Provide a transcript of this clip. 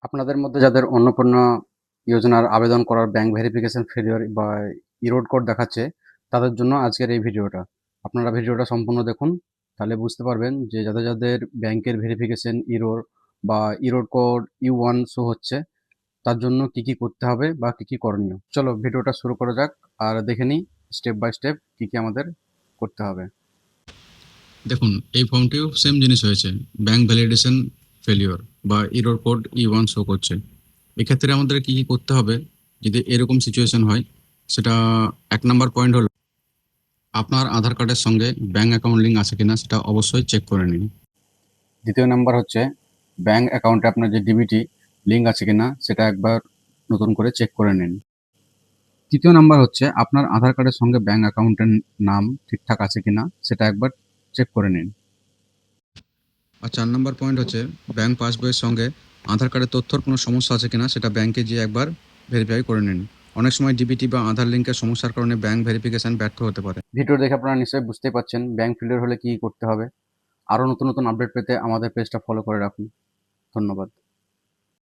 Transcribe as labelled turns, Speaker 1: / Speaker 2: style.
Speaker 1: আপনাদের মধ্যে যাদের অন্নপূর্ণা যোজনার আবেদন করার ব্যাংক ভেরিফিকেশন ফেলিওর বা ইরোড কোড দেখাচ্ছে, তাদের জন্য আজকের এই ভিডিওটা। আপনারা ভিডিওটা সম্পূর্ণ দেখুন, তাহলে বুঝতে পারবেন যে যাদের যাদের ব্যাংকের ভেরিফিকেশন ইরোর বা ইরোড কোড ইউ1 শো হচ্ছে, তার জন্য কি কি করতে হবে বা কি কি করণীয়। চলো ভিডিওটা শুরু করা যাক আর দেখে নিই স্টেপ বাই স্টেপ কি কি আমাদের করতে হবে।
Speaker 2: দেখুন, এই ফর্মটিও সেম জিনিস হয়েছে। ব্যাংক ভ্যালিডেশন ফেলিওর বা এরর কোড ই1 শো করছে। এক্ষেত্রে আমাদের কি কি করতে হবে যদি এরকম সিচুয়েশন হয়? সেটা 1 নম্বর পয়েন্ট হলো আপনার আধার কার্ডের সঙ্গে ব্যাংক অ্যাকাউন্ট লিঙ্ক আছে কিনা সেটা অবশ্যই চেক করে নিন।
Speaker 1: দ্বিতীয় নাম্বার হচ্ছে ব্যাংক অ্যাকাউন্টে আপনার যে ডিবিটি লিঙ্ক আছে কিনা সেটা একবার নতুন করে চেক করে নিন। তৃতীয় নাম্বার হচ্ছে আপনার আধার কার্ডের সঙ্গে ব্যাংক অ্যাকাউন্টের নাম ঠিকঠাক আছে কিনা সেটা একবার চেক করে নিন।
Speaker 2: আর 4 নম্বর পয়েন্ট হচ্ছে ব্যাংক পাসবইয়ের সঙ্গে আধার কার্ডের তথ্যর কোনো সমস্যা আছে কিনা সেটা ব্যাংকে গিয়ে একবার ভেরিফাই করে নিন। অনেক সময় ডিবিটি বা আধার লিঙ্কের সমস্যার কারণে ব্যাংক ভেরিফিকেশন ব্যর্থ হতে পারে।
Speaker 1: ভিডিও দেখে আপনারা নিশ্চয়ই বুঝতেই পারছেন ব্যাংক ফেলিওর হলে কী করতে হবে। আরও নতুন নতুন আপডেট পেতে আমাদের পেজটা ফলো করে রাখুন। ধন্যবাদ।